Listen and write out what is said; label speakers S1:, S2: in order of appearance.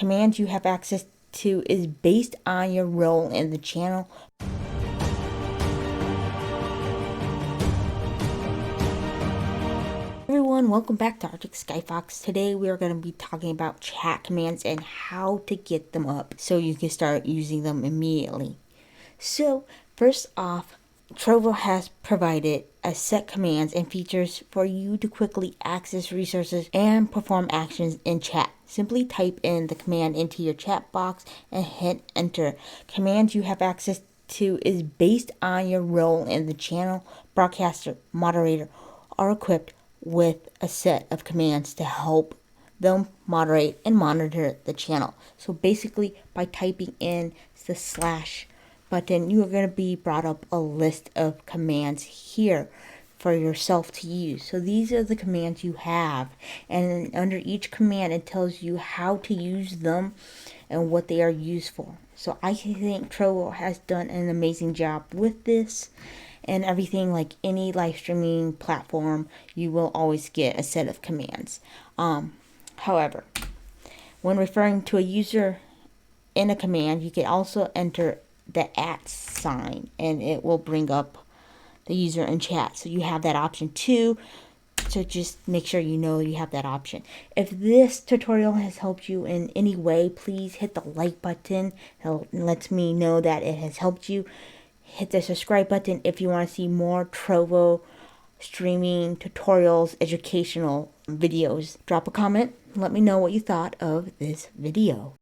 S1: commands you have access to is based on your role in the channel. Everyone, welcome back to Articskyfox. Today we are going to be talking about chat commands and how to get them up so you can start using them immediately. So first off, Trovo has provided a set commands and features for you to quickly access resources and perform actions in chat. Simply type in the command into your chat box and hit enter. Commands you have access to is based on your role in the channel. Broadcaster, moderator are equipped with a set of commands to help them moderate and monitor the channel. So basically, by typing in the slash button, you are going to be brought up a list of commands here for yourself to use. So these are the commands you have, and under each command it tells you how to use them and what they are used for. So I think Trovo has done an amazing job with this. And everything, like any live streaming platform, you will always get a set of commands. However, when referring to a user in a command, you can also enter the @ sign and it will bring up the user in chat. So you have that option too. So just make sure you know you have that option. If this tutorial has helped you in any way, please hit the like button. It lets me know that it has helped you. Hit the subscribe button if you want to see more Trovo streaming tutorials, educational videos. Drop a comment. Let me know what you thought of this video.